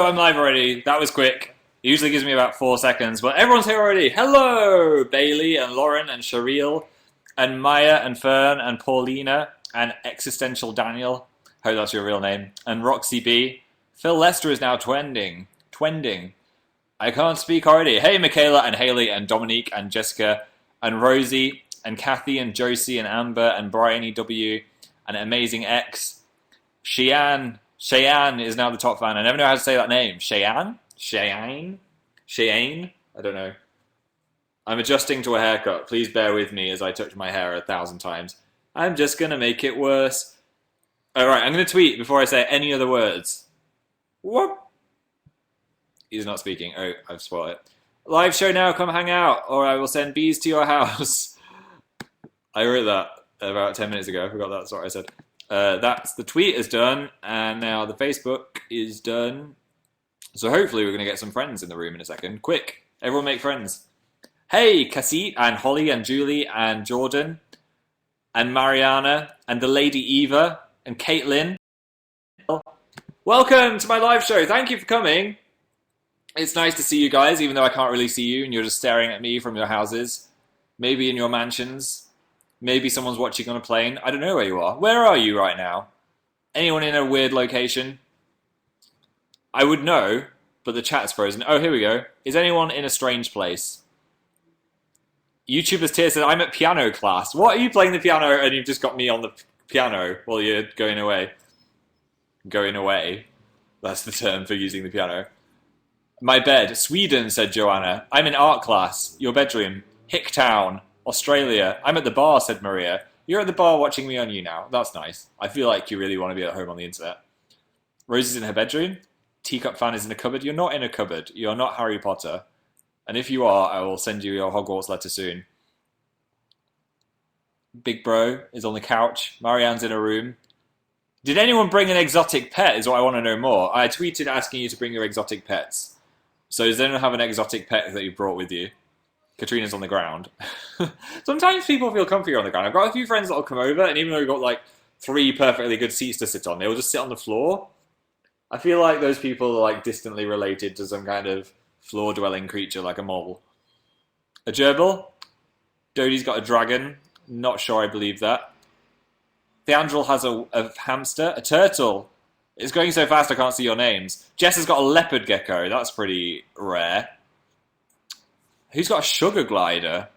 Hello, I'm live already. That was quick. It usually gives me about 4 seconds, but everyone's here already. Hello, Bailey and Lauren and Shareel and Maya and Fern and Paulina and Existential Daniel. Hope that's your real name. And Roxy B. Phil Lester is now twending. I can't speak already. Hey, Michaela and Haley and Dominique and Jessica and Rosie and Kathy and Josie and Amber and Brian W and Amazing X. Cheyenne is now the top fan. I never know how to say that name. Cheyenne? I don't know. I'm adjusting to a haircut. Please bear with me as I touch my hair 1,000 times. I'm just going to make it worse. Alright, I'm going to tweet before I say any other words. What? He's not speaking. Oh, I've spoiled it. Live show now, come hang out, or I will send bees to your house. I wrote that about 10 minutes ago. I forgot that's what I said. That's the tweet is done, and now the Facebook is done. So hopefully we're going to get some friends in the room in a second. Quick, everyone make friends. Hey, Cassie and Holly and Julie and Jordan and Mariana and the Lady Eva and Caitlin. Welcome to my live show. Thank you for coming. It's nice to see you guys, even though I can't really see you and you're just staring at me from your houses. Maybe in your mansions. Maybe someone's watching on a plane. I don't know where you are. Where are you right now? Anyone in a weird location? I would know, but the chat's frozen. Oh, here we go. Is anyone in a strange place? YouTuber's Tear said, I'm at piano class. What, are you playing the piano and you've just got me on the piano while you're going away? Going away. That's the term for using the piano. My bed. Sweden, said Joanna. I'm in art class. Your bedroom. Hicktown. Australia. I'm at the bar, said Maria. You're at the bar watching me on Younow. That's nice. I feel like you really want to be at home on the internet. Rosie's in her bedroom. Teacup fan is in a cupboard. You're not in a cupboard. You're not Harry Potter. And if you are, I will send you your Hogwarts letter soon. Big Bro is on the couch. Marianne's in a room. Did anyone bring an exotic pet is what I want to know more. I tweeted asking you to bring your exotic pets. So does anyone have an exotic pet that you brought with you? Katrina's on the ground. Sometimes people feel comfier on the ground. I've got a few friends that will come over, and even though we've got like 3 perfectly good seats to sit on, they will just sit on the floor. I feel like those people are like distantly related to some kind of floor-dwelling creature like a mole. A gerbil? Dodie's got a dragon. Not sure I believe that. Theandrel has a hamster. A turtle. It's going so fast I can't see your names. Jess has got a leopard gecko. That's pretty rare. Who's got a sugar glider?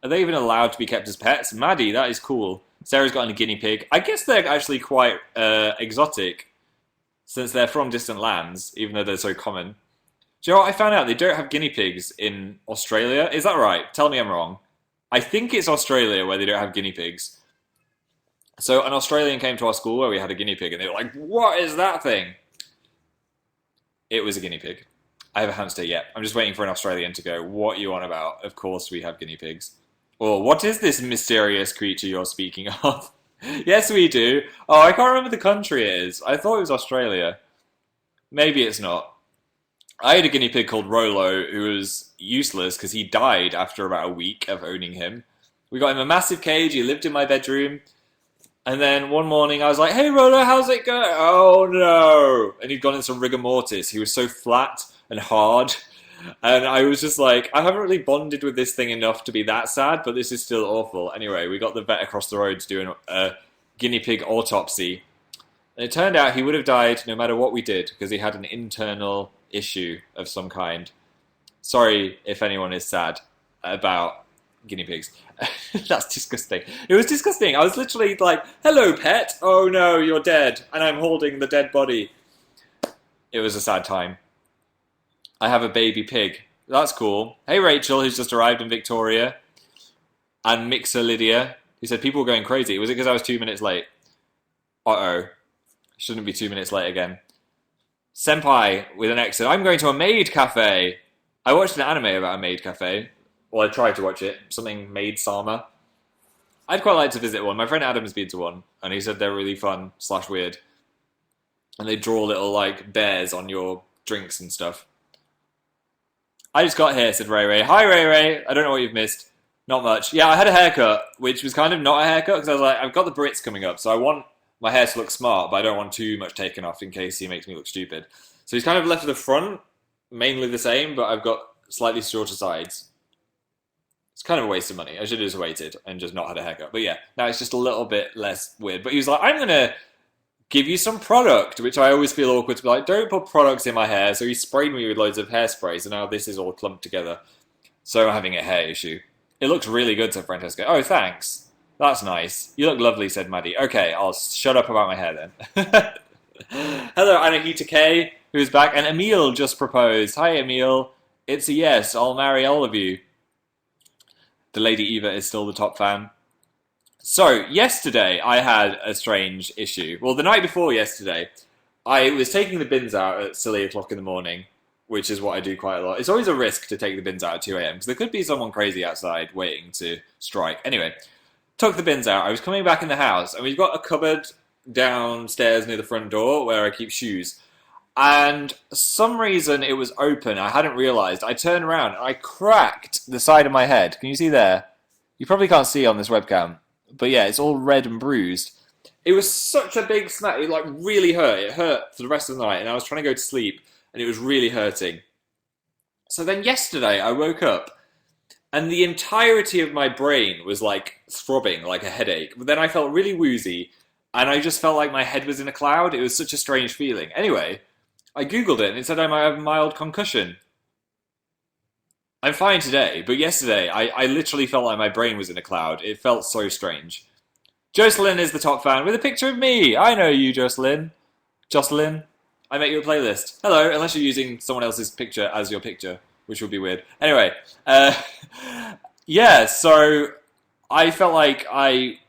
Are they even allowed to be kept as pets? Maddie, that is cool. Sarah's got a guinea pig. I guess they're actually quite exotic, since they're from distant lands, even though they're so common. Do you know what I found out? They don't have guinea pigs in Australia. Is that right? Tell me I'm wrong. I think it's Australia where they don't have guinea pigs. So an Australian came to our school where we had a guinea pig, and they were like, what is that thing? It was a guinea pig. I have a hamster yet. I'm just waiting for an Australian to go, what are you on about? Of course we have guinea pigs. Or what is this mysterious creature you're speaking of? Yes, we do. Oh, I can't remember the country it is. I thought it was Australia. Maybe it's not. I had a guinea pig called Rolo who was useless because he died after about a week of owning him. We got him a massive cage. He lived in my bedroom. And then one morning I was like, hey, Rolo, how's it going? Oh, no. And he'd gone into rigor mortis. He was so flat and hard. And I was just like, I haven't really bonded with this thing enough to be that sad, but this is still awful. Anyway, we got the vet across the road to do a guinea pig autopsy. And it turned out he would have died no matter what we did because he had an internal issue of some kind. Sorry if anyone is sad about guinea pigs. That's disgusting. It was disgusting. I was literally like, hello, pet. Oh, no, you're dead. And I'm holding the dead body. It was a sad time. I have a baby pig. That's cool. Hey, Rachel, who's just arrived in Victoria. And Mixer Lydia, who said people were going crazy. Was it because I was 2 minutes late? Uh-oh. Shouldn't be 2 minutes late again. Senpai with an X said, I'm going to a maid cafe. I watched an anime about a maid cafe. Well, I tried to watch it. Something Maid Sama. I'd quite like to visit one. My friend Adam's been to one. And he said they're really fun / weird. And they draw little, like, bears on your drinks and stuff. I just got here, said Ray Ray. Hi, Ray Ray. I don't know what you've missed. Not much. Yeah, I had a haircut, which was kind of not a haircut, because I was like, I've got the Brits coming up, so I want my hair to look smart, but I don't want too much taken off in case he makes me look stupid. So he's kind of left the front, mainly the same, but I've got slightly shorter sides. It's kind of a waste of money. I should have just waited and just not had a haircut. But yeah, now it's just a little bit less weird. But he was like, I'm going to give you some product, which I always feel awkward to be like, don't put products in my hair. So he sprayed me with loads of hairspray, so now this is all clumped together. So I'm having a hair issue. It looks really good, said Francesca. Oh, thanks. That's nice. You look lovely, said Maddie. Okay, I'll shut up about my hair then. Hello, Anahita K, who's back. And Emil just proposed. Hi, Emil. It's a yes. I'll marry all of you. The Lady Eva is still the top fan. So, yesterday I had a strange issue. Well, the night before yesterday, I was taking the bins out at silly o'clock in the morning, which is what I do quite a lot. It's always a risk to take the bins out at 2 a.m. because there could be someone crazy outside waiting to strike. Anyway, took the bins out. I was coming back in the house, and we've got a cupboard downstairs near the front door where I keep shoes. And for some reason it was open. I hadn't realised. I turned around and I cracked the side of my head. Can you see there? You probably can't see on this webcam. But yeah, it's all red and bruised. It was such a big smack. It like really hurt. It hurt for the rest of the night. And I was trying to go to sleep and it was really hurting. So then yesterday I woke up and the entirety of my brain was like throbbing like a headache. But then I felt really woozy and I just felt like my head was in a cloud. It was such a strange feeling. Anyway, I googled it and it said I might have a mild concussion. I'm fine today, but yesterday I literally felt like my brain was in a cloud. It felt so strange. Jocelyn is the top fan with a picture of me. I know you, Jocelyn. Jocelyn, I make you a playlist. Hello, unless you're using someone else's picture as your picture, which would be weird. Anyway, yeah, so I felt like I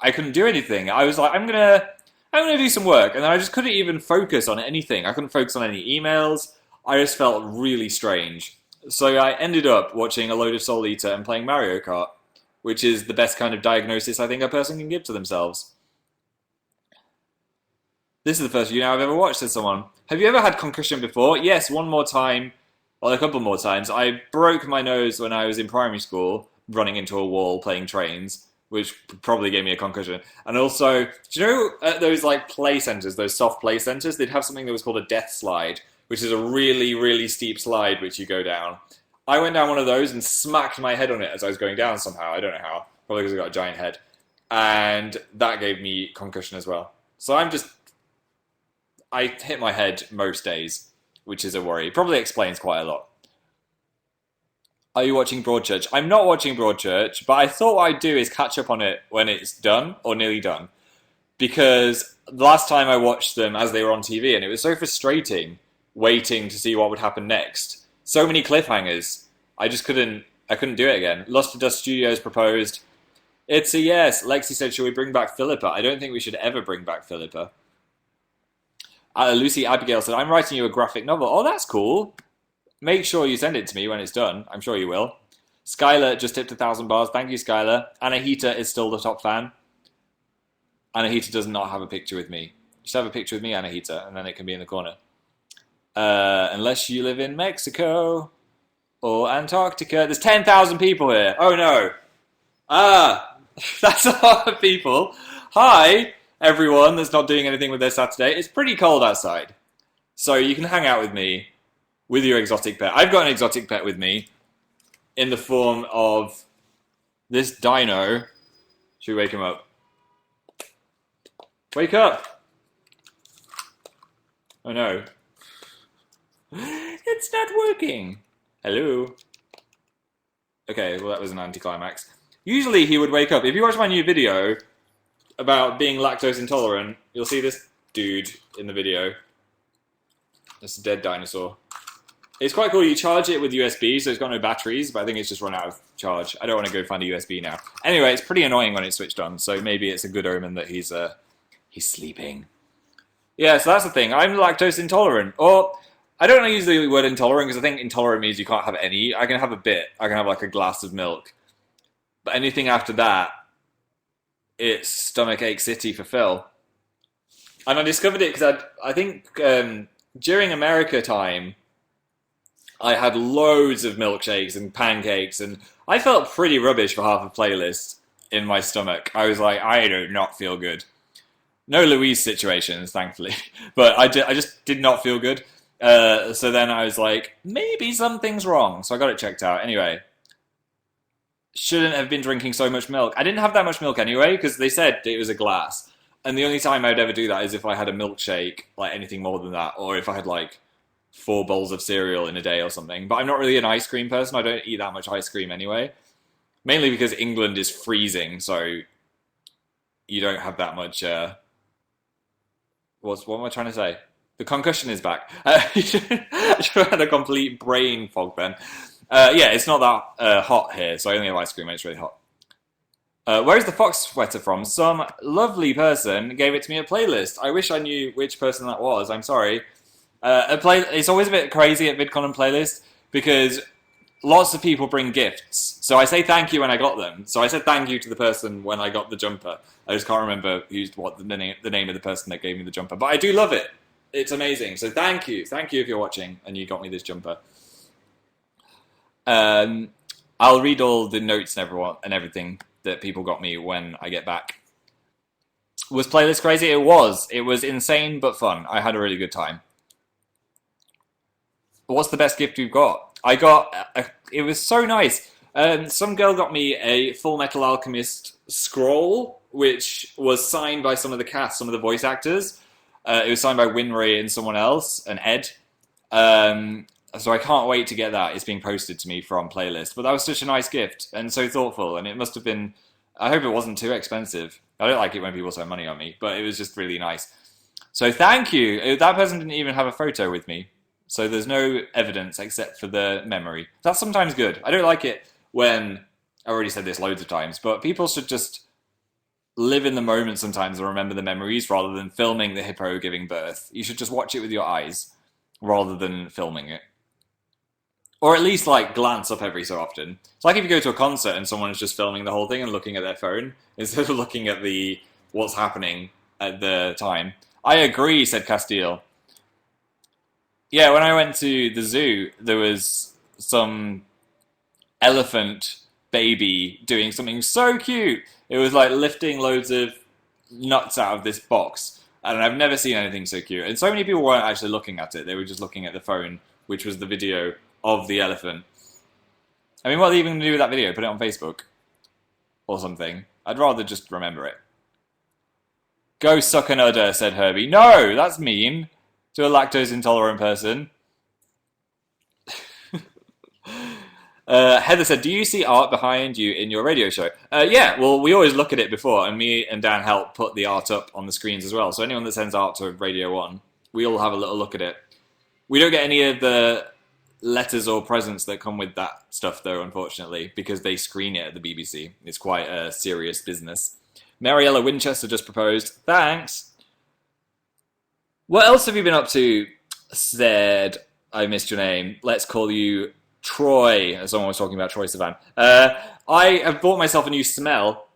couldn't do anything. I was like, I'm gonna do some work. And then I just couldn't even focus on anything. I couldn't focus on any emails. I just felt really strange. So I ended up watching a load of Soul Eater and playing Mario Kart, which is the best kind of diagnosis I think a person can give to themselves. This is the first Younow I've ever watched, said someone. Have you ever had concussion before? Yes, one more time. Well, a couple more times. I broke my nose when I was in primary school, running into a wall playing trains, which probably gave me a concussion. And also, do you know at those like play centres, those soft play centres, they'd have something that was called a death slide, which is a really, really steep slide which you go down. I went down one of those and smacked my head on it as I was going down somehow. I don't know how. Probably because I've got a giant head. And that gave me concussion as well. So I hit my head most days, which is a worry. Probably explains quite a lot. Are you watching Broadchurch? I'm not watching Broadchurch, but I thought what I'd do is catch up on it when it's done, or nearly done. Because the last time I watched them as they were on TV, and it was so frustrating waiting to see what would happen next. So many cliffhangers. I couldn't do it again. Lost to Dust Studios proposed. It's a yes. Lexi said, should we bring back Philippa? I don't think we should ever bring back Philippa. Lucy Abigail said, I'm writing you a graphic novel. Oh, that's cool. Make sure you send it to me when it's done. I'm sure you will. Skylar just tipped 1,000 bars. Thank you, Skylar. Anahita is still the top fan. Anahita does not have a picture with me. Just have a picture with me, Anahita, and then it can be in the corner. Unless you live in Mexico or Antarctica. There's 10,000 people here. Oh, no. That's a lot of people. Hi, everyone that's not doing anything with their Saturday. It's pretty cold outside. So you can hang out with me with your exotic pet. I've got an exotic pet with me in the form of this dino. Should we wake him up? Wake up! Oh no. It's not working. Hello. Okay, well that was an anticlimax. Usually he would wake up. If you watch my new video about being lactose intolerant, you'll see this dude in the video. It's a dead dinosaur. It's quite cool. You charge it with USB, so it's got no batteries, but I think it's just run out of charge. I don't want to go find a USB now. Anyway, it's pretty annoying when it's switched on, so maybe it's a good omen that he's sleeping. Yeah, so that's the thing. I'm lactose intolerant. Or, I don't use the word intolerant, because I think intolerant means you can't have any. I can have a bit. I can have like a glass of milk. But anything after that, it's stomachache city for Phil. And I discovered it because I think during America time, I had loads of milkshakes and pancakes, and I felt pretty rubbish for half a playlist in my stomach. I was like, I do not feel good. No Louise situations, thankfully, but I just did not feel good. So then I was like, maybe something's wrong. So I got it checked out. Anyway, shouldn't have been drinking so much milk. I didn't have that much milk anyway, because they said it was a glass. And the only time I'd ever do that is if I had a milkshake, like anything more than that, or if I had like 4 bowls of cereal in a day or something. But I'm not really an ice cream person. I don't eat that much ice cream anyway. Mainly because England is freezing, so you don't have that much... what am I trying to say? The concussion is back. I should have had a complete brain fog then. Yeah, it's not that hot here, so I only have ice cream when it's really hot. Where is the fox sweater from? Some lovely person gave it to me a playlist. I wish I knew which person that was. I'm sorry. It's always a bit crazy at VidCon and playlist because lots of people bring gifts. So I say thank you when I got them. So I said thank you to the person when I got the jumper. I just can't remember the name of the person that gave me the jumper. But I do love it. It's amazing. So thank you. Thank you if you're watching and you got me this jumper. I'll read all the notes and everything that people got me when I get back. Was playlist crazy? It was. It was insane but fun. I had a really good time. What's the best gift you've got? I got... it was so nice. Some girl got me a Full Metal Alchemist scroll, which was signed by some of the cast, some of the voice actors. It was signed by Winry and someone else, and Ed. So I can't wait to get that. It's being posted to me from Playlist. But that was such a nice gift and so thoughtful. And it must have been... I hope it wasn't too expensive. I don't like it when people spend money on me, but it was just really nice. So thank you. That person didn't even have a photo with me. So there's no evidence except for the memory. That's sometimes good. I don't like it when... I already said this loads of times, but people should just live in the moment sometimes and remember the memories rather than filming the hippo giving birth. You should just watch it with your eyes rather than filming it. Or at least, like, glance up every so often. It's like if you go to a concert and someone is just filming the whole thing and looking at their phone instead of looking at what's happening at the time. I agree, said Castile. Yeah, when I went to the zoo, there was some elephant baby doing something so cute. It was like lifting loads of nuts out of this box. And I've never seen anything so cute. And so many people weren't actually looking at it. They were just looking at the phone, which was the video of the elephant. I mean, what are they even going to do with that video? Put it on Facebook? Or something. I'd rather just remember it. Go suck an udder, said Herbie. No, that's mean. To a lactose intolerant person. Heather said, do you see art behind you in your radio show? Yeah, well, we always look at it before, and me and Dan help put the art up on the screens as well. So anyone that sends art to Radio 1, we all have a little look at it. We don't get any of the letters or presents that come with that stuff, though, unfortunately, because they screen it at the BBC. It's quite a serious business. Mariella Winchester just proposed. Thanks! What else have you been up to? Said, I missed your name. Let's call you Troy, as someone was talking about Troy Sivan. I have bought myself a new smell,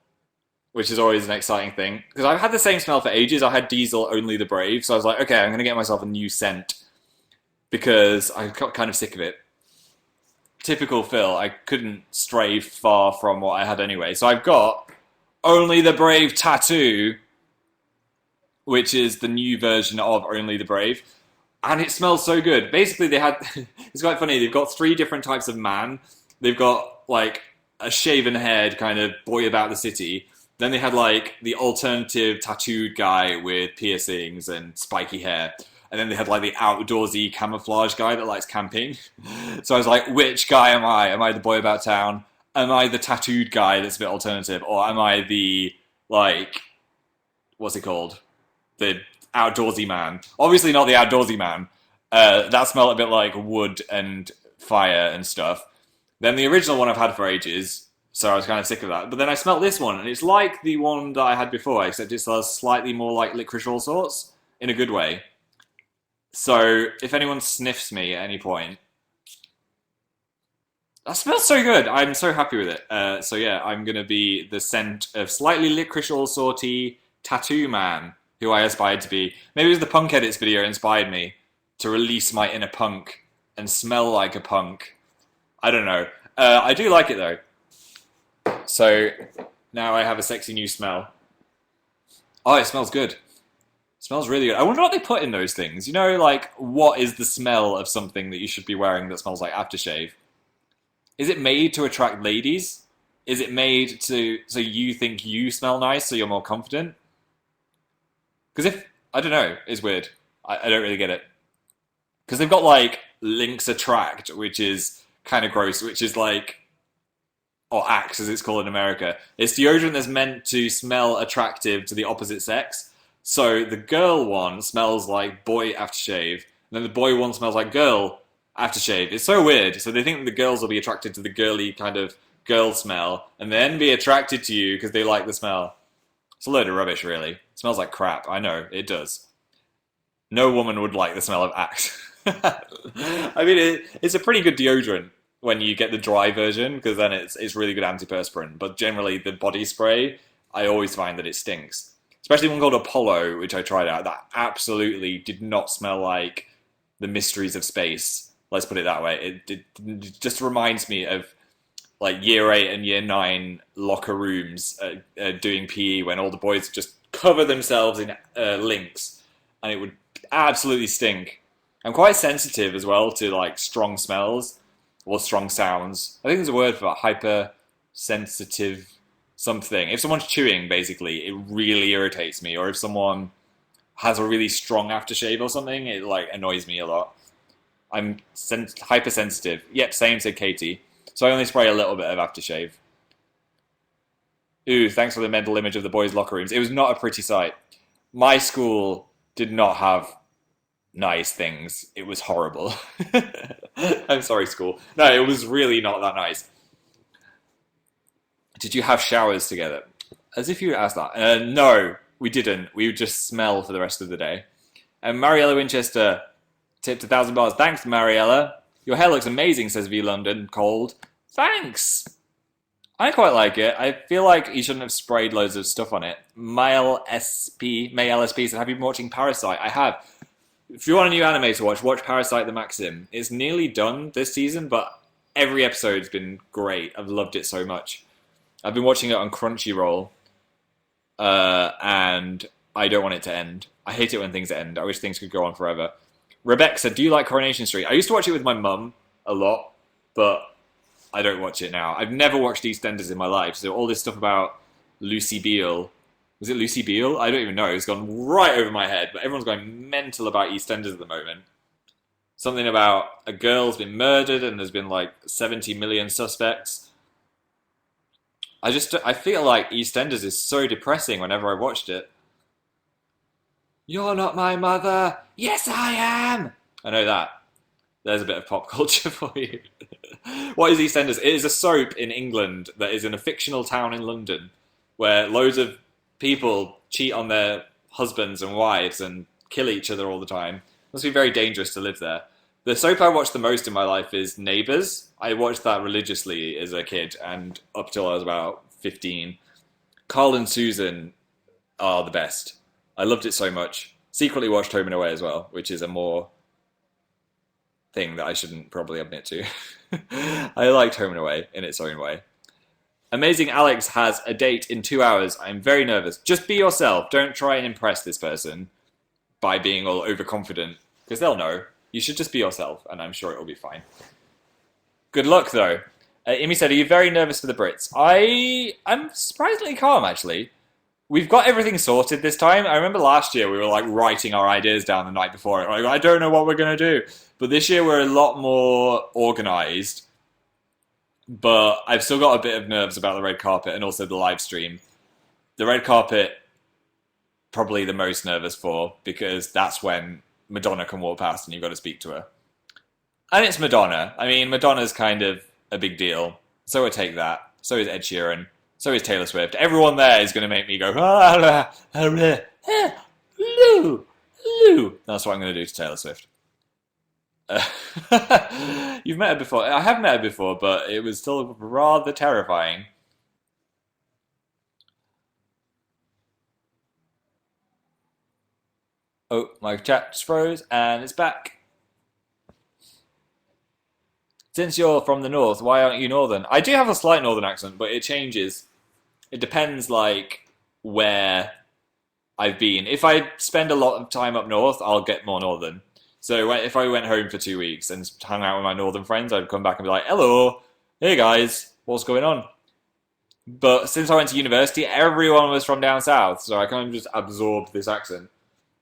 which is always an exciting thing. Because I've had the same smell for ages. I had Diesel Only the Brave. So I was like, okay, I'm going to get myself a new scent. Because I got kind of sick of it. Typical Phil, I couldn't stray far from what I had anyway. So I've got Only the Brave Tattoo, which is the new version of Only the Brave. And it smells so good. Basically, they had... it's quite funny. They've got 3 different types of man. They've got, like, a shaven-haired kind of boy about the city. Then they had, like, the alternative tattooed guy with piercings and spiky hair. And then they had, like, the outdoorsy camouflage guy that likes camping. So I was like, which guy am I? Am I the boy about town? Am I the tattooed guy that's a bit alternative? Or am I the, like... what's it called? The outdoorsy man. Obviously not the outdoorsy man. That smelled a bit like wood and fire and stuff. Then the original one I've had for ages, so I was kind of sick of that. But then I smelled this one, and it's like the one that I had before, except it smells slightly more like licorice all sorts, in a good way. So if anyone sniffs me at any point, that smells so good. I'm so happy with it. So yeah, I'm going to be the scent of slightly licorice all sorty tattoo man, who I aspired to be. Maybe it was the Punk Edits video inspired me to release my inner punk and smell like a punk. I don't know. I do like it though. So now I have a sexy new smell. Oh, it smells good. Smells really good. I wonder what they put in those things. You know, like, what is the smell of something that you should be wearing that smells like aftershave? Is it made to attract ladies? Is it made to so you think you smell nice, so you're more confident? Because if I don't know, it's weird. I don't really get it. Because they've got like Lynx Attract, which is kind of gross, which is like, or Axe as it's called in America. It's deodorant that's meant to smell attractive to the opposite sex. So the girl one smells like boy aftershave, and then the boy one smells like girl aftershave. It's so weird. So they think that the girls will be attracted to the girly kind of girl smell, and then be attracted to you because they like the smell. It's a load of rubbish, really. It smells like crap. I know, it does. No woman would like the smell of Axe. I mean, it's a pretty good deodorant when you get the dry version, because then it's really good antiperspirant. But generally, the body spray, I always find that it stinks. Especially one called Apollo, which I tried out. That absolutely did not smell like the mysteries of space. Let's put it that way. It just reminds me of like year 8 and year 9 locker rooms doing PE when all the boys just cover themselves in Lynx, and it would absolutely stink. I'm quite sensitive as well to like strong smells or strong sounds. I think there's a word for that, hypersensitive something. If someone's chewing, basically, it really irritates me. Or if someone has a really strong aftershave or something, it like annoys me a lot. I'm hypersensitive. Yep, same, said Katie. So I only spray a little bit of aftershave. Ooh, thanks for the mental image of the boys' locker rooms. It was not a pretty sight. My school did not have nice things. It was horrible. I'm sorry, school. No, it was really not that nice. Did you have showers together? As if you would ask that. No, we didn't. We would just smell for the rest of the day. And Mariella Winchester tipped 1,000 bars. Thanks, Mariella. Your hair looks amazing, says V London. Cold. Thanks. I quite like it. I feel like you shouldn't have sprayed loads of stuff on it. May LSP said, have you been watching Parasite? I have. If you want a new anime to watch Parasite the Maxim. It's nearly done this season, but every episode's been great. I've loved it so much. I've been watching it on Crunchyroll, and I don't want it to end. I hate it when things end. I wish things could go on forever. Rebecca said, do you like Coronation Street? I used to watch it with my mum a lot, but I don't watch it now. I've never watched EastEnders in my life, so all this stuff about Lucy Beale. Was it Lucy Beale? I don't even know. It's gone right over my head, but everyone's going mental about EastEnders at the moment. Something about a girl's been murdered and there's been like 70 million suspects. I feel like EastEnders is so depressing whenever I watched it. You're not my mother. Yes, I am. I know that. There's a bit of pop culture for you. What is EastEnders? It is a soap in England that is in a fictional town in London where loads of people cheat on their husbands and wives and kill each other all the time. It must be very dangerous to live there. The soap I watched the most in my life is Neighbours. I watched that religiously as a kid and up till I was about 15. Carl and Susan are the best. I loved it so much. Secretly watched Home and Away as well, which is a more thing that I shouldn't probably admit to. I liked Home and Away in its own way. Amazing Alex has a date in 2 hours. I'm very nervous. Just be yourself. Don't try and impress this person by being all overconfident, because they'll know. You should just be yourself, and I'm sure it'll be fine. Good luck, though. Imi said, are you very nervous for the Brits? I'm surprisingly calm, actually. We've got everything sorted this time. I remember last year we were like writing our ideas down the night before. Like, I don't know what we're going to do. But this year we're a lot more organised. But I've still got a bit of nerves about the red carpet and also the live stream. The red carpet, probably the most nervous for, because that's when Madonna can walk past and you've got to speak to her. And it's Madonna. I mean, Madonna's kind of a big deal. So I take that. So is Ed Sheeran. So is Taylor Swift. Everyone there is going to make me go, that's what I'm going to do to Taylor Swift. You've met her before. I have met her before, but it was still rather terrifying. Oh, my chat just froze, and it's back. Since you're from the north, why aren't you northern? I do have a slight northern accent, but it changes. It depends, like, where I've been. If I spend a lot of time up north, I'll get more northern. So if I went home for 2 weeks and hung out with my northern friends, I'd come back and be like, hello, hey guys, what's going on? But since I went to university, everyone was from down south, so I kind of just absorbed this accent.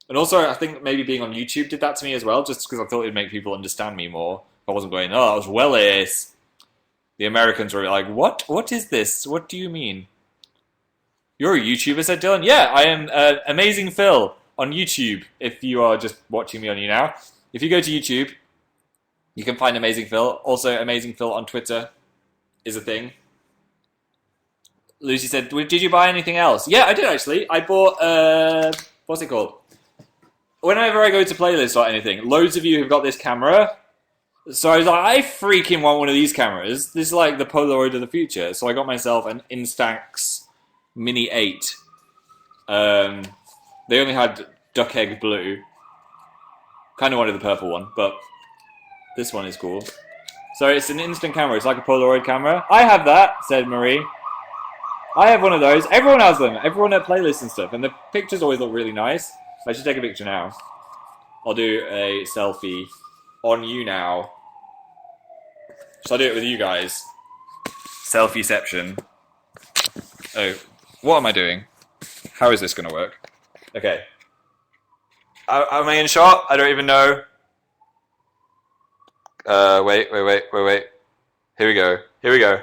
And also, I think maybe being on YouTube did that to me as well, just because I thought it would make people understand me more. I wasn't going, oh, that was Willis. The Americans were like, what? What is this? What do you mean? You're a YouTuber, said Dylan. Yeah, I am Amazing Phil on YouTube, if you are just watching me on Younow. If you go to YouTube, you can find Amazing Phil. Also, Amazing Phil on Twitter is a thing. Lucy said, did you buy anything else? Yeah, I did actually. I bought, what's it called? Whenever I go to playlists or anything, loads of you have got this camera. So I was like, I freaking want one of these cameras. This is like the Polaroid of the future. So I got myself an Instax Mini 8. They only had duck egg blue. Kind of wanted the purple one, but this one is cool. So it's an instant camera. It's like a Polaroid camera. I have that, said Marie. I have one of those. Everyone has them. Everyone at playlists and stuff. And the pictures always look really nice. I should take a picture now. I'll do a selfie on Younow. Shall I do it with you guys? Selfie-ception. Oh, what am I doing? How is this going to work? Okay. Am I in shot? I don't even know. Wait. Here we go.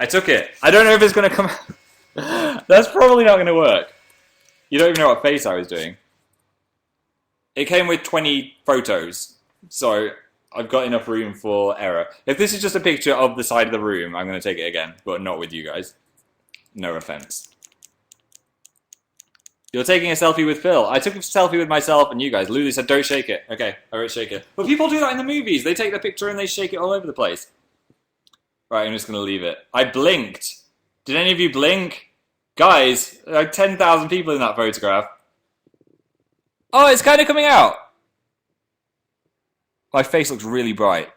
I took it. I don't know if it's going to come out. That's probably not going to work. You don't even know what face I was doing. It came with 20 photos, so I've got enough room for error. If this is just a picture of the side of the room, I'm going to take it again, but not with you guys. No offense. You're taking a selfie with Phil. I took a selfie with myself and you guys. Lulu said, don't shake it. Okay, I won't shake it. But people do that in the movies. They take the picture and they shake it all over the place. Right, I'm just going to leave it. I blinked. Did any of you blink? Guys, there are 10,000 people in that photograph. Oh, it's kind of coming out. My face looks really bright.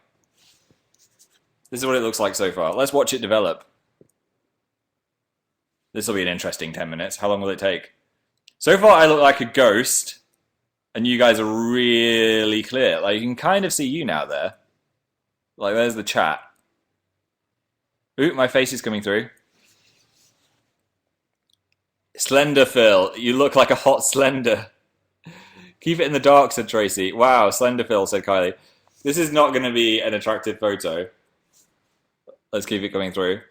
This is what it looks like so far. Let's watch it develop. This will be an interesting 10 minutes. How long will it take? So far, I look like a ghost, and you guys are really clear. Like, you can kind of see you now there. Like, there's the chat. Ooh, my face is coming through. Slender Phil. You look like a hot Slender. Keep it in the dark, said Tracy. Wow, Slender Phil, said Kylie. This is not going to be an attractive photo. Let's keep it coming through.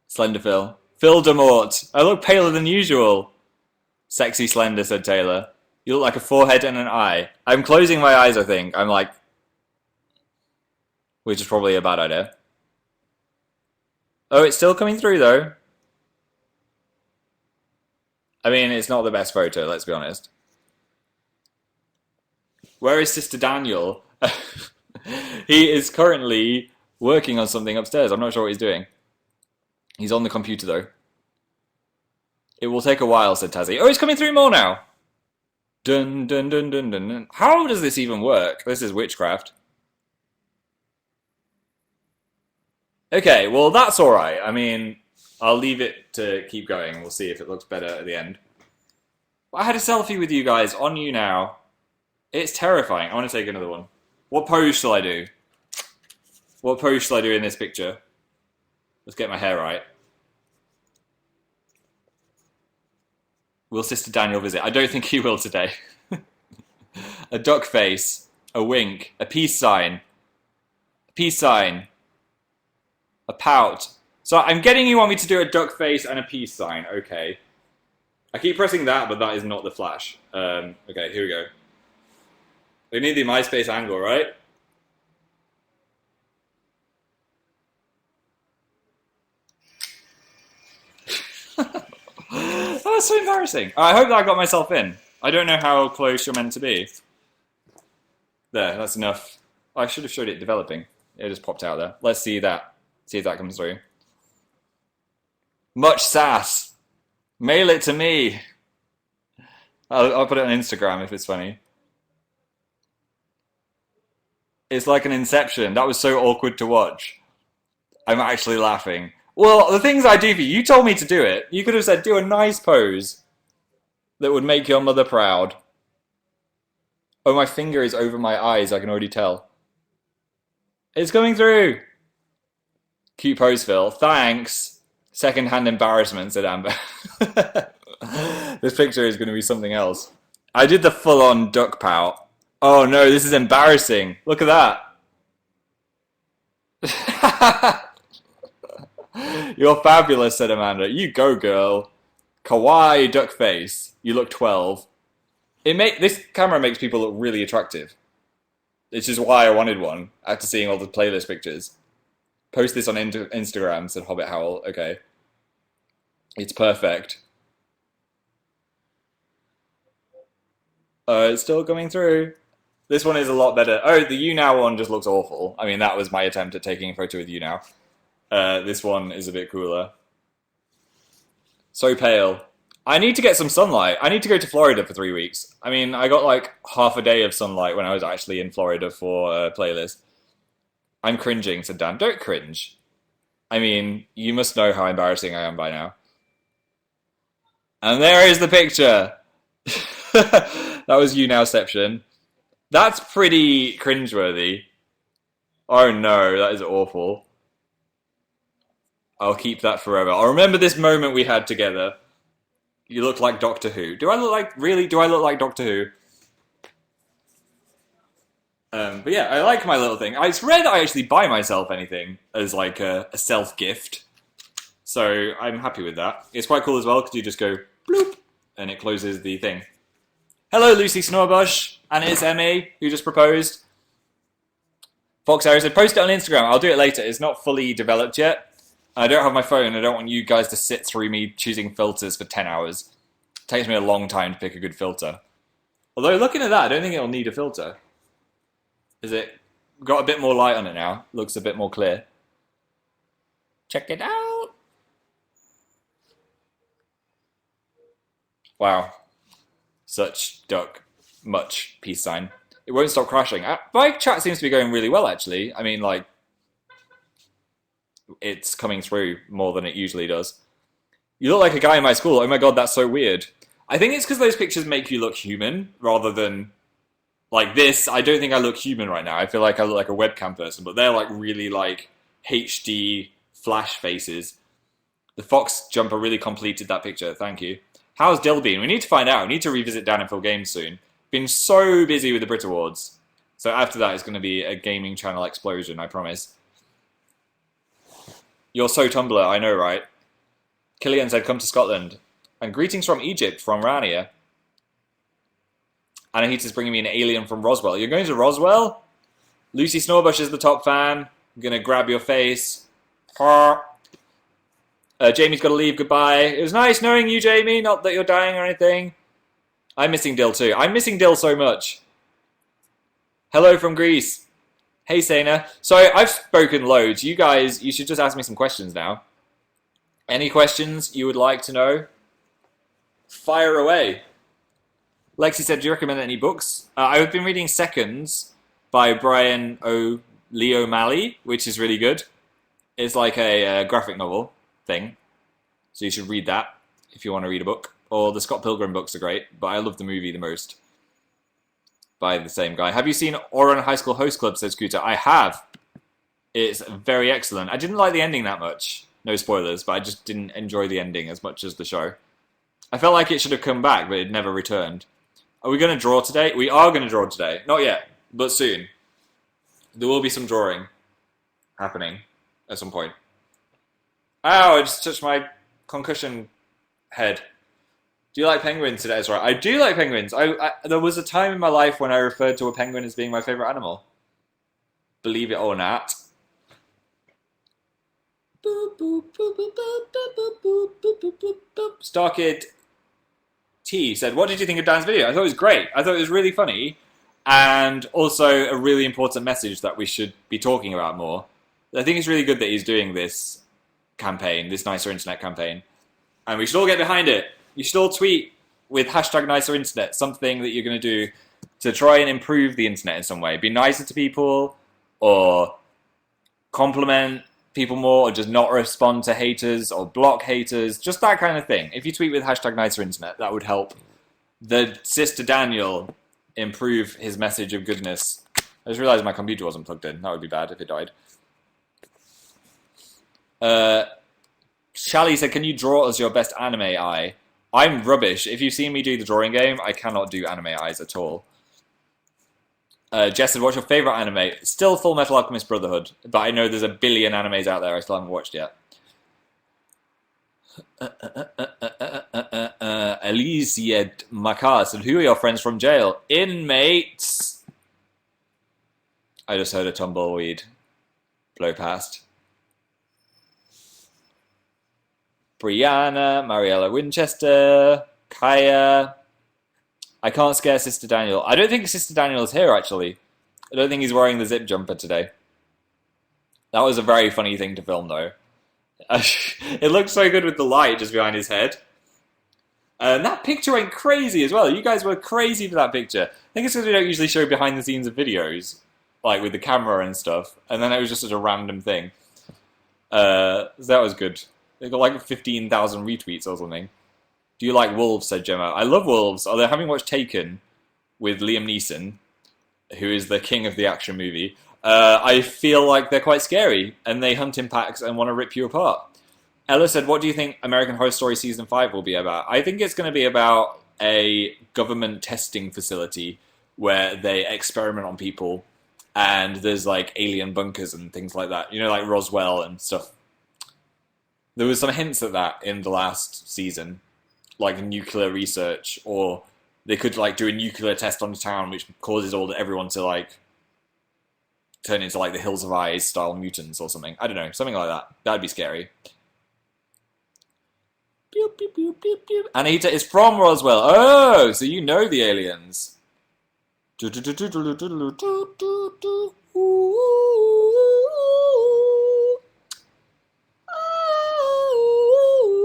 Slender Phil. Phil Demort. I look paler than usual. Sexy Slender, said Taylor. You look like a forehead and an eye. I'm closing my eyes, I think. I'm like... Which is probably a bad idea. Oh, it's still coming through, though. I mean, it's not the best photo, let's be honest. Where is Sister Daniel? He is currently working on something upstairs. I'm not sure what he's doing. He's on the computer, though. It will take a while, said Tazzy. Oh, it's coming through more now. Dun, dun, dun, dun, dun, dun. How does this even work? This is witchcraft. Okay, well, that's all right. I mean, I'll leave it to keep going, and we'll see if it looks better at the end. I had a selfie with you guys on Younow. It's terrifying. I want to take another one. What pose shall I do? What pose shall I do in this picture? Let's get my hair right. Will Sister Daniel visit? I don't think he will today. A duck face. A wink. A peace sign. A peace sign. A pout. So I'm getting you want me to do a duck face and a peace sign. Okay. I keep pressing that, but that is not the flash. Okay, here we go. We need the MySpace angle, right? That's so embarrassing. I hope that I got myself in. I don't know how close you're meant to be. There, that's enough. I should have showed it developing. It just popped out there. Let's see that. See if that comes through. Much sass. Mail it to me. I'll put it on Instagram if it's funny. It's like an Inception. That was so awkward to watch. I'm actually laughing. Well, the things I do for you, you told me to do it. You could have said, do a nice pose that would make your mother proud. Oh, my finger is over my eyes, I can already tell. It's coming through. Cute pose, Phil. Thanks. Second-hand embarrassment, said Amber. This picture is going to be something else. I did the full-on duck pout. Oh no, this is embarrassing. Look at that. You're fabulous, said Amanda. You go, girl. Kawaii duck face. You look 12. This camera makes people look really attractive. Which is why I wanted one, after seeing all the playlist pictures. Post this on Instagram, said Hobbit Howl. Okay. It's perfect. It's still coming through. This one is a lot better. Oh, the Younow one just looks awful. I mean, that was my attempt at taking a photo with Younow. This one is a bit cooler. So pale. I need to get some sunlight. I need to go to Florida for 3 weeks. I mean, I got like half a day of sunlight when I was actually in Florida for a playlist. I'm cringing, said Dan. Don't cringe. I mean, you must know how embarrassing I am by now. And there is the picture. That was Younowception. That's pretty cringeworthy. Oh no, that is awful. I'll keep that forever. I'll remember this moment we had together. You look like Doctor Who. Do I look like Doctor Who? But yeah, I like my little thing. It's rare that I actually buy myself anything as like a self-gift. So I'm happy with that. It's quite cool as well because you just go bloop and it closes the thing. Hello, Lucy Snorbush. And it's Emmy who just proposed. Fox Arrow said, post it on Instagram. I'll do it later. It's not fully developed yet. I don't have my phone. I don't want you guys to sit through me choosing filters for 10 hours. It takes me a long time to pick a good filter. Although, looking at that, I don't think it'll need a filter. Is it got a bit more light on it now? Looks a bit more clear. Check it out. Wow. Such duck. Much peace sign. It won't stop crashing. My chat seems to be going really well, actually. I mean, like, it's coming through more than it usually does. You look like a guy in my school. Oh my god, that's so weird. I think it's because those pictures make you look human rather than like this. I don't think I look human right now. I feel like I look like a webcam person, but they're like really like HD flash faces. The fox jumper really completed that picture. Thank you. How's Dill been? We need to find out. We need to revisit Dan and Phil Games soon. Been so busy with the Brit Awards. So after that, it's going to be a gaming channel explosion, I promise. You're so Tumblr, I know, right? Killian said, come to Scotland. And greetings from Egypt, from Rania. Anahita's bringing me an alien from Roswell. You're going to Roswell? Lucy Snorbush is the top fan. I'm going to grab your face. Jamie's got to leave. Goodbye. It was nice knowing you, Jamie. Not that you're dying or anything. I'm missing Dill too. I'm missing Dill so much. Hello from Greece. Hey, Sana. So I've spoken loads. You guys, you should just ask me some questions now. Any questions you would like to know? Fire away. Lexi said, do you recommend any books? I've been reading Seconds by Brian O'Leary, which is really good. It's like a graphic novel thing. So you should read that if you want to read a book. Or the Scott Pilgrim books are great, but I love the movie the most. By the same guy. Have you seen Oran High School Host Club, says Scooter? I have. It's very excellent. I didn't like the ending that much. No spoilers, but I just didn't enjoy the ending as much as the show. I felt like it should have come back, but it never returned. Are we going to draw today? We are going to draw today. Not yet, but soon. There will be some drawing happening at some point. Ow, I just touched my concussion head. Do you like penguins today? That's right. I do like penguins. There was a time in my life when I referred to a penguin as being my favourite animal. Believe it or not. Starkid T said, what did you think of Dan's video? I thought it was great. I thought it was really funny. And also a really important message that we should be talking about more. I think it's really good that he's doing this campaign, this Nicer Internet campaign. And we should all get behind it. You should all tweet with hashtag Nicer Internet, something that you're going to do to try and improve the internet in some way. Be nicer to people or compliment people more, or just not respond to haters, or block haters, just that kind of thing. If you tweet with hashtag nicer internet, that would help the Sister Daniel improve his message of goodness. I just realised my computer wasn't plugged in. That would be bad if it died. Shally said, can you draw us your best anime eye? I'm rubbish. If you've seen me do the drawing game, I cannot do anime eyes at all. Jess said, what's your favourite anime? Still Full Metal Alchemist Brotherhood, but I know there's a billion animes out there I still haven't watched yet. Elysiad Makar said, who are your friends from jail? Inmates! I just heard a tumbleweed blow past. Brianna, Mariella Winchester, Kaya. I can't scare Sister Daniel. I don't think Sister Daniel is here, actually. I don't think he's wearing the zip jumper today. That was a very funny thing to film, though. It looked so good with the light just behind his head. And that picture went crazy as well. You guys were crazy for that picture. I think it's because we don't usually show behind the scenes of videos, like with the camera and stuff. And then it was just such a random thing. So that was good. They got like 15,000 retweets or something. Do you like wolves, said Gemma. I love wolves. Although having watched Taken with Liam Neeson, who is the king of the action movie, I feel like they're quite scary. And they hunt in packs and want to rip you apart. Ella said, what do you think American Horror Story Season 5 will be about? I think it's going to be about a government testing facility where they experiment on people. And there's like alien bunkers and things like that. You know, like Roswell and stuff. There was some hints at that in the last season, like nuclear research, or they could like do a nuclear test on the town, which causes everyone to like turn into like the Hills of Eyes style mutants or something. I don't know, something like that. That'd be scary. Pew, pew, pew, pew, pew. Anita is from Roswell. Oh, so you know the aliens.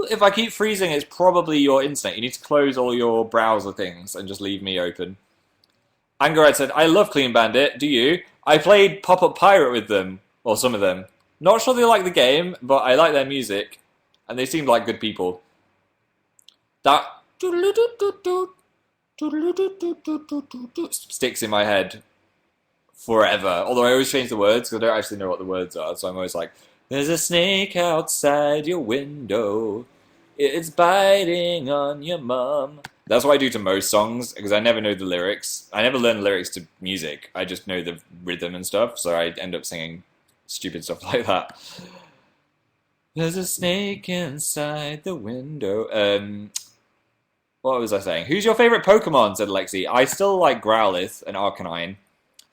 If I keep freezing, it's probably your internet. You need to close all your browser things and just leave me open. Angarad said, I love Clean Bandit. Do you? I played Pop-Up Pirate with them, or some of them. Not sure they like the game, but I like their music. And they seemed like good people. That sticks in my head forever. Although I always change the words, because I don't actually know what the words are. So I'm always like, there's a snake outside your window. It's biting on your mum. That's what I do to most songs, because I never know the lyrics. I never learn the lyrics to music. I just know the rhythm and stuff, so I end up singing stupid stuff like that. There's a snake inside the window. What was I saying? Who's your favourite Pokemon, said Lexi. I still like Growlithe and Arcanine.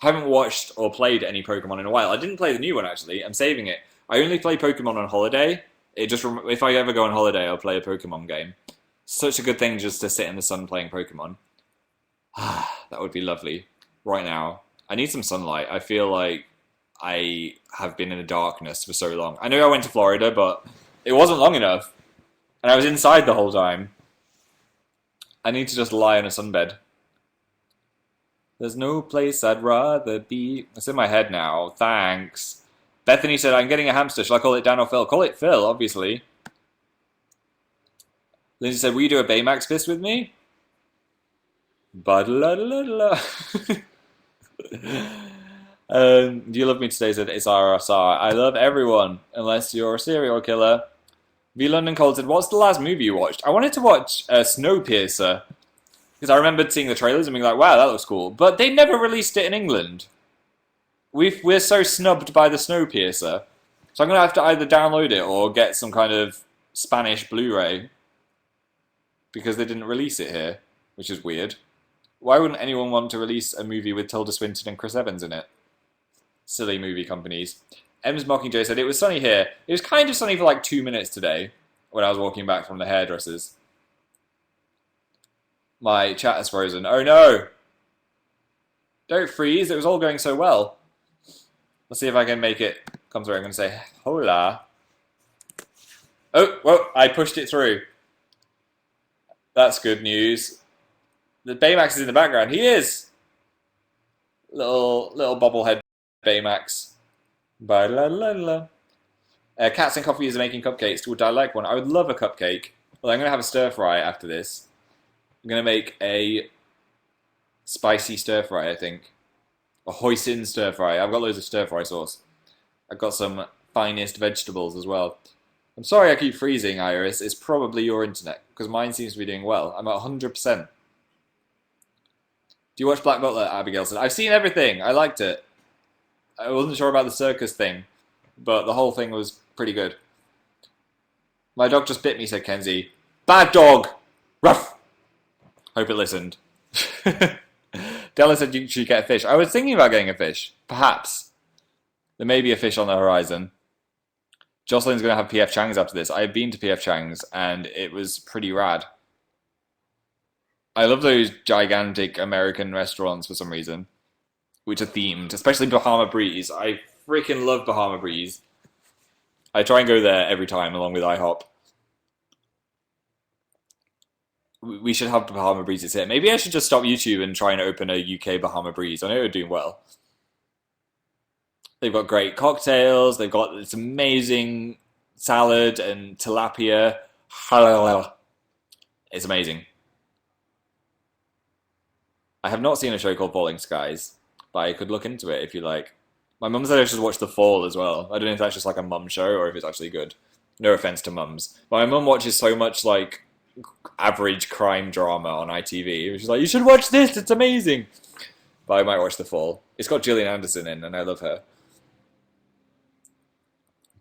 I haven't watched or played any Pokemon in a while. I didn't play the new one, actually. I'm saving it. I only play Pokemon on holiday. If I ever go on holiday, I'll play a Pokemon game. Such a good thing just to sit in the sun playing Pokemon. That would be lovely. Right now. I need some sunlight. I feel like I have been in the darkness for so long. I know I went to Florida, but it wasn't long enough. And I was inside the whole time. I need to just lie on a sunbed. There's no place I'd rather be. It's in my head now. Thanks. Bethany said, I'm getting a hamster. Shall I call it Dan or Phil? Call it Phil, obviously. Lindsay said, will you do a Baymax fist with me? Ba-da-la-la-la. Do you love me today? Said, it's RSR. I love everyone, unless you're a serial killer. V London Cole said, what's the last movie you watched? I wanted to watch Snowpiercer. Because I remembered seeing the trailers and being like, wow, that looks cool. But they never released it in England. We're so snubbed by the Snowpiercer. So I'm going to have to either download it or get some kind of Spanish Blu-ray. Because they didn't release it here, which is weird. Why wouldn't anyone want to release a movie with Tilda Swinton and Chris Evans in it? Silly movie companies. M's Mockingjay said, it was sunny here. It was kind of sunny for like 2 minutes today when I was walking back from the hairdressers. My chat has frozen. Oh no! Don't freeze, it was all going so well. Let's see if I can make it come through. I'm going to say, hola. Oh, whoa, I pushed it through. That's good news. The Baymax is in the background. He is! Little bobblehead Baymax. Ba-la-la-la. Cats and Coffee is making cupcakes. Would I like one? I would love a cupcake. Well, I'm going to have a stir fry after this. I'm going to make a spicy stir fry, I think. A hoisin stir fry. I've got loads of stir fry sauce. I've got some finest vegetables as well. I'm sorry I keep freezing, Iris. It's probably your internet, because mine seems to be doing well. I'm at 100%. Do you watch Black Butler, Abigail said? I've seen everything. I liked it. I wasn't sure about the circus thing, but the whole thing was pretty good. My dog just bit me, said Kenzie. Bad dog! Ruff! Hope it listened. Della said you should get a fish. I was thinking about getting a fish. Perhaps. There may be a fish on the horizon. Jocelyn's going to have PF Chang's after this. I've been to PF Chang's, and it was pretty rad. I love those gigantic American restaurants for some reason, which are themed, especially Bahama Breeze. I freaking love Bahama Breeze. I try and go there every time, along with IHOP. We should have Bahama Breezes here. Maybe I should just stop YouTube and try and open a UK Bahama Breeze. I know they're doing well. They've got great cocktails. They've got this amazing salad and tilapia. It's amazing. I have not seen a show called Falling Skies, but I could look into it if you like. My mum said I should watch The Fall as well. I don't know if that's just like a mum show or if it's actually good. No offense to mums. But my mum watches so much like average crime drama on ITV. She's like, you should watch this, it's amazing. But I might watch The Fall. It's got Gillian Anderson in, and I love her.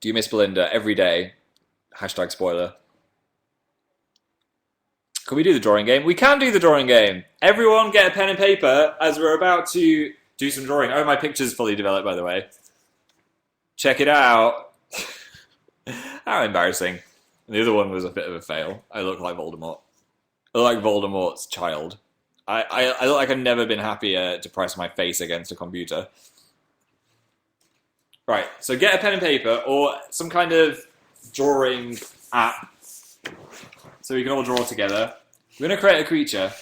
Do you miss Belinda? Every day. Hashtag spoiler. Can we do the drawing game? We can do the drawing game. Everyone get a pen and paper as we're about to do some drawing. Oh, my picture's fully developed, by the way. Check it out. How embarrassing. And the other one was a bit of a fail. I look like Voldemort. I look like Voldemort's child. I look like I've never been happier to press my face against a computer. Right, so get a pen and paper or some kind of drawing app so we can all draw together. We're going to create a creature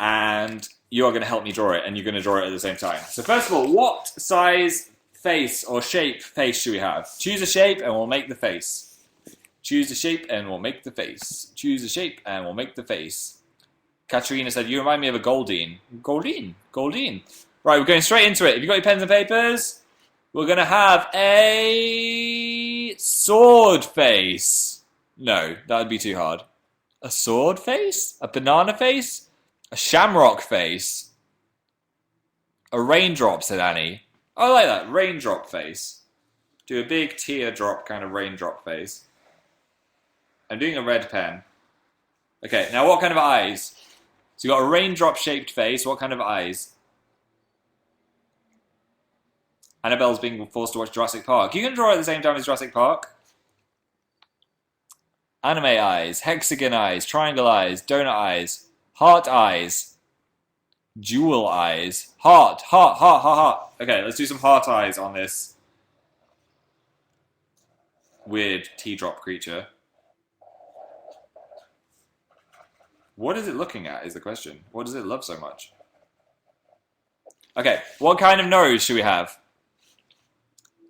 and you are going to help me draw it and you're going to draw it at the same time. So first of all, what size face or shape face should we have? Choose a shape and we'll make the face. Choose a shape and we'll make the face. Choose a shape and we'll make the face. Katerina said, you remind me of a Goldine. Goldine. Right, we're going straight into it. Have you got your pens and papers? We're going to have a sword face. No, that would be too hard. A sword face? A banana face? A shamrock face? A raindrop, said Annie. Oh, I like that. Raindrop face. Do a big teardrop kind of raindrop face. I'm doing a red pen. Okay, now what kind of eyes? So you've got a raindrop-shaped face. What kind of eyes? Annabelle's being forced to watch Jurassic Park. You can draw at the same time as Jurassic Park. Anime eyes, hexagon eyes, triangle eyes, donut eyes, heart eyes, jewel eyes, heart. Okay, let's do some heart eyes on this weird teardrop creature. What is it looking at is the question. What does it love so much? Okay, what kind of nose should we have?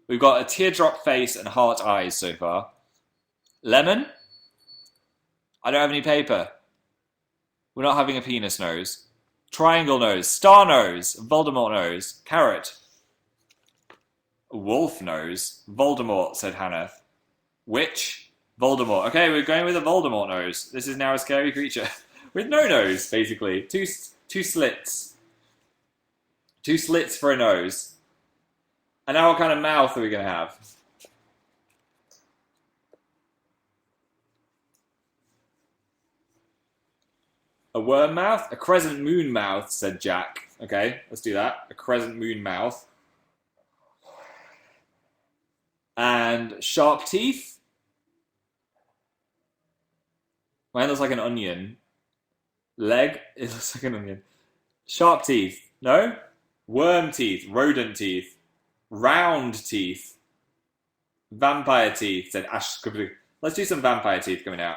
We've got a teardrop face and heart eyes so far. Lemon? I don't have any paper. We're not having a penis nose. Triangle nose. Star nose. Voldemort nose. Carrot. Wolf nose. Voldemort, said Hannah. Witch? Voldemort. Okay, we're going with a Voldemort nose. This is now a scary creature. With no nose, basically. Two slits. Two slits for a nose. And now what kind of mouth are we going to have? A worm mouth? A crescent moon mouth, said Jack. Okay, let's do that. A crescent moon mouth. And sharp teeth? Mine looks like an onion. Leg? It looks like an onion. Sharp teeth. No? Worm teeth. Rodent teeth. Round teeth. Vampire teeth, said Ash. Let's do some vampire teeth coming out.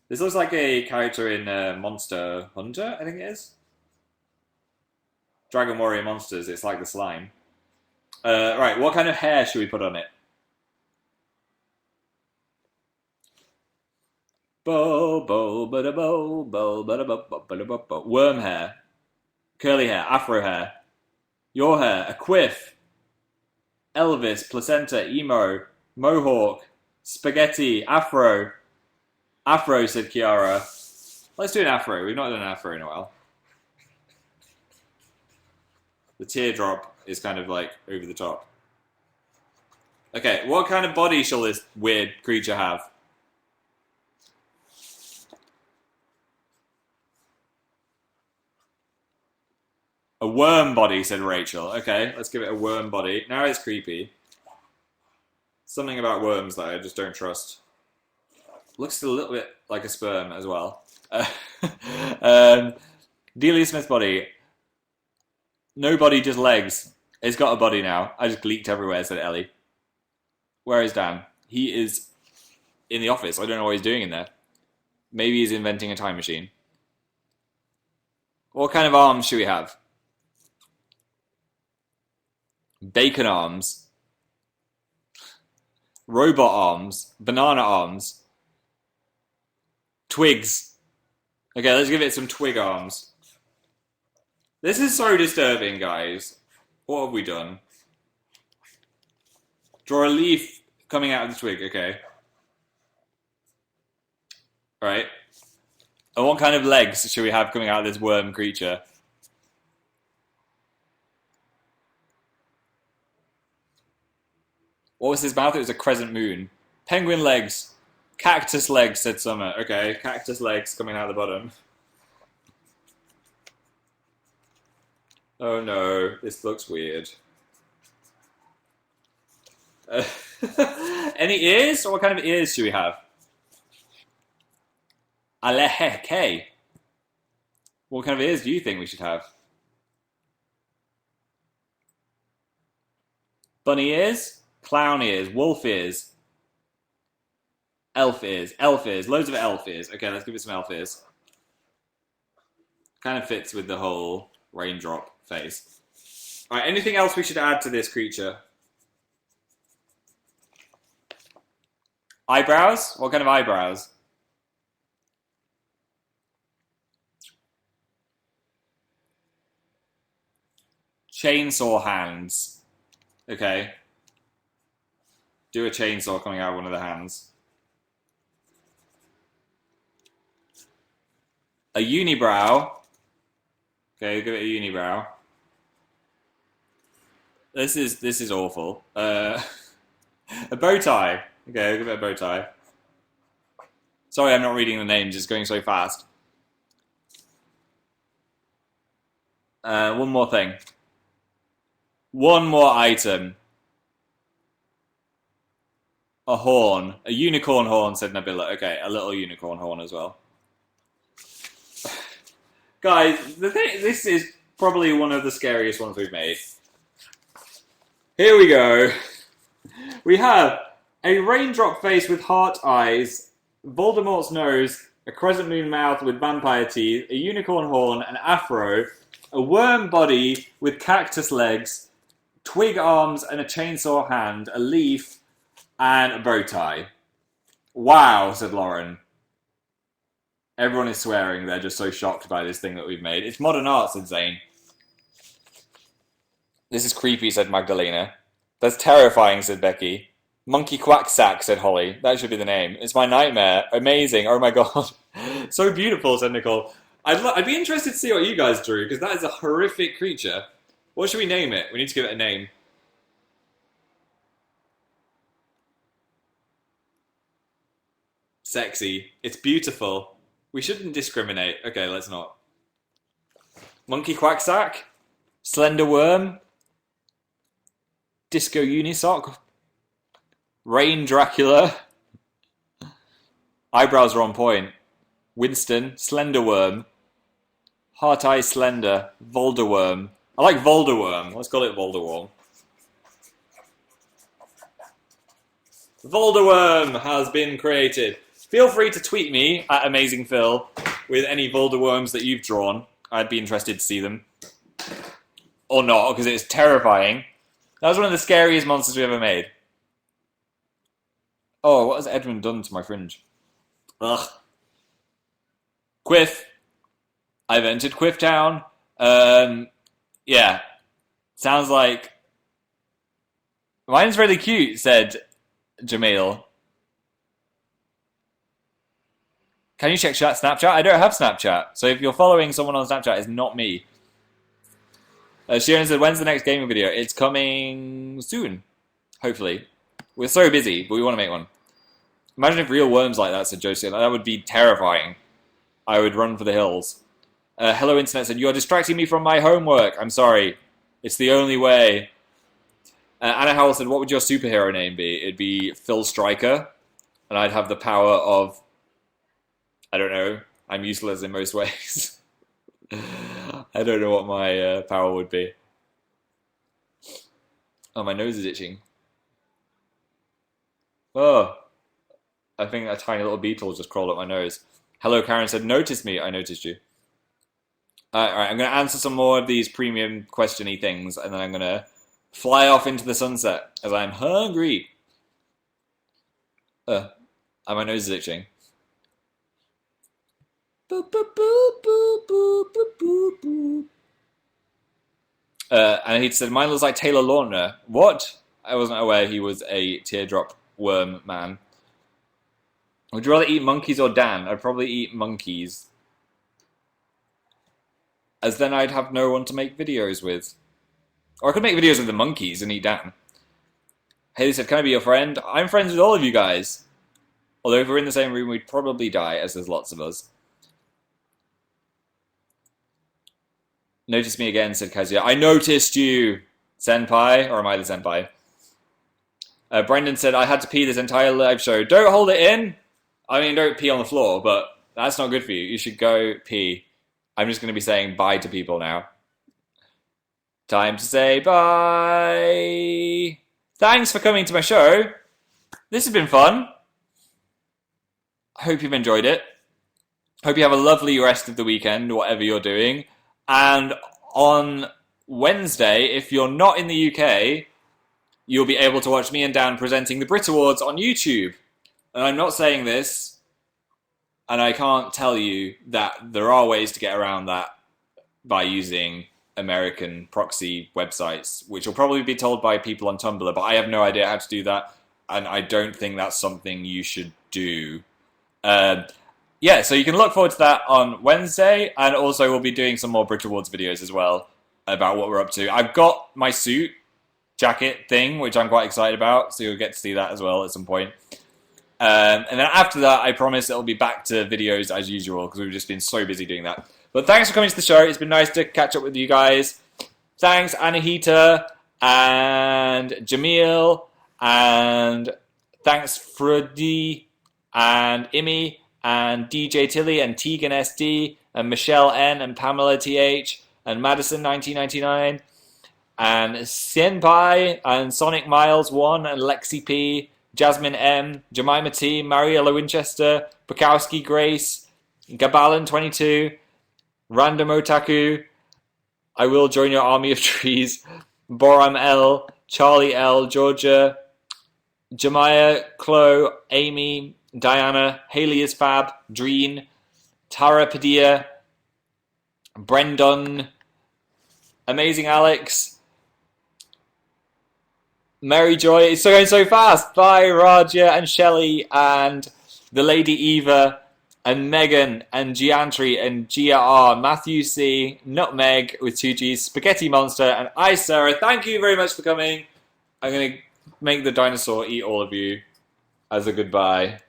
This looks like a character in Monster Hunter, I think it is. Dragon Warrior Monsters, it's like the slime. Right, what kind of hair should we put on it? Worm hair, curly hair, afro hair, your hair, a quiff, Elvis, placenta, emo, mohawk, spaghetti, afro. Afro, said Kiara. Let's do an afro. We've not done an afro in a while. The teardrop is kind of like over the top. Okay, what kind of body shall this weird creature have? A worm body, said Rachel. Okay, let's give it a worm body. Now it's creepy. Something about worms that I just don't trust. Looks a little bit like a sperm as well. Delia Smith body. No body, just legs. It's got a body now. I just leaked everywhere, said Ellie. Where is Dan? He is in the office. I don't know what he's doing in there. Maybe he's inventing a time machine. What kind of arms should we have? Bacon arms. Robot arms. Banana arms. Twigs. Okay, let's give it some twig arms. This is so disturbing, guys. What have we done? Draw a leaf coming out of the twig, okay. Alright. And what kind of legs should we have coming out of this worm creature? What was his mouth? It was a crescent moon. Penguin legs. Cactus legs, said Summer. Okay, cactus legs coming out the bottom. Oh no, this looks weird. Any ears? Or what kind of ears should we have? Aleheke. What kind of ears do you think we should have? Bunny ears? Clown ears? Wolf ears? Elf ears? Elf ears? Loads of elf ears. Okay, let's give it some elf ears. Kind of fits with the whole raindrop face. Alright, anything else we should add to this creature? Eyebrows? What kind of eyebrows? Chainsaw hands. Okay. Do a chainsaw coming out of one of the hands. A unibrow. Okay, give it a unibrow. This is awful. A bow tie. Okay, I'll give it a bow tie. Sorry, I'm not reading the names. It's going so fast. One more thing. One more item. A horn. A unicorn horn, said Nabila. Okay, a little unicorn horn as well. Guys, this is probably one of the scariest ones we've made. Here we go. We have a raindrop face with heart eyes, Voldemort's nose, a crescent moon mouth with vampire teeth, a unicorn horn, an afro, a worm body with cactus legs, twig arms and a chainsaw hand, a leaf, and a bow tie. Wow, said Lauren. Everyone is swearing. They're just so shocked by this thing that we've made. It's modern art, said Zane. This is creepy, said Magdalena. That's terrifying, said Becky. Monkey Quacksack, said Holly. That should be the name. It's my nightmare. Amazing. Oh my god. So beautiful, said Nicole. I'd be interested to see what you guys drew, because that is a horrific creature. What should we name it? We need to give it a name. Sexy. It's beautiful. We shouldn't discriminate. Okay, let's not. Monkey Quacksack? Slender Worm? Disco Unisock? Rain Dracula? Eyebrows are on point. Winston? Slender Worm? Heart Eye Slender? Volderworm? I like Volderworm. Let's call it Volderworm. Volderworm has been created. Feel free to tweet me at AmazingPhil with any Volderworms that you've drawn. I'd be interested to see them. Or not, because it's terrifying. That was one of the scariest monsters we ever made. Oh, what has Edmund done to my fringe? Ugh. Quiff. I've entered Quiff Town. Yeah. Sounds like... Mine's really cute, said Jamil. Can you check Snapchat? I don't have Snapchat. So if you're following someone on Snapchat, it's not me. Sharon said, when's the next gaming video? It's coming soon. Hopefully. We're so busy, but we want to make one. Imagine if real worms like that, said Josie. That would be terrifying. I would run for the hills. Hello Internet said, you're distracting me from my homework. I'm sorry. It's the only way. Anna Howell said, what would your superhero name be? It'd be Phil Stryker. And I'd have the power of... I don't know. I'm useless in most ways. I don't know what my power would be. Oh, my nose is itching. Oh. I think a tiny little beetle just crawled up my nose. Hello, Karen said, notice me. I noticed you. Alright, I'm going to answer some more of these premium question-y things, and then I'm going to fly off into the sunset, as I'm hungry. And my nose is itching. Boop, boop, boop, boop, boop, boop, boop, boop. And he said, mine looks like Taylor Lautner. What? I wasn't aware he was a teardrop worm man. Would you rather eat monkeys or Dan? I'd probably eat monkeys. As then I'd have no one to make videos with. Or I could make videos with the monkeys and eat Dan. Haley said, can I be your friend? I'm friends with all of you guys. Although if we're in the same room, we'd probably die, as there's lots of us. Notice me again, said Kazuya. I noticed you, senpai. Or am I the senpai? Brendan said, I had to pee this entire live show. Don't hold it in. I mean, don't pee on the floor, but that's not good for you. You should go pee. I'm just going to be saying bye to people now. Time to say bye. Thanks for coming to my show. This has been fun. I hope you've enjoyed it. Hope you have a lovely rest of the weekend, whatever you're doing. And on Wednesday, if you're not in the UK, you'll be able to watch me and Dan presenting the Brit Awards on YouTube. And I'm not saying this, and I can't tell you that there are ways to get around that by using American proxy websites, which will probably be told by people on Tumblr, but I have no idea how to do that, and I don't think that's something you should do. Yeah, so you can look forward to that on Wednesday, and also we'll be doing some more Brit Awards videos as well about what we're up to. I've got my suit jacket thing, which I'm quite excited about, so you'll get to see that as well at some point. And then after that, I promise it'll be back to videos as usual, because we've just been so busy doing that. But thanks for coming to the show. It's been nice to catch up with you guys. Thanks, Anahita, and Jamil, and thanks, Freddie, and Imi, and DJ Tilly, and Tegan SD, and Michelle N, and Pamela TH, and Madison 1999, and Senpai, and Sonic Miles 1, and Lexi P, Jasmine M, Jemima T, Mariella Winchester, Bukowski Grace, Gabalan 22, Random Otaku, I Will Join Your Army of Trees, Boram L, Charlie L, Georgia, Jemiah, Chloe, Amy, Diana, Haley is Fab, Dreen, Tara Padilla, Brendan, Amazing Alex, Mary Joy. It's going so fast. Bye, Raja and Shelley and the Lady Eva and Megan and Giantry and Gia R, Matthew C, Nutmeg with 2 G's, Spaghetti Monster, and I, Sarah. Thank you very much for coming. I'm going to make the dinosaur eat all of you as a goodbye.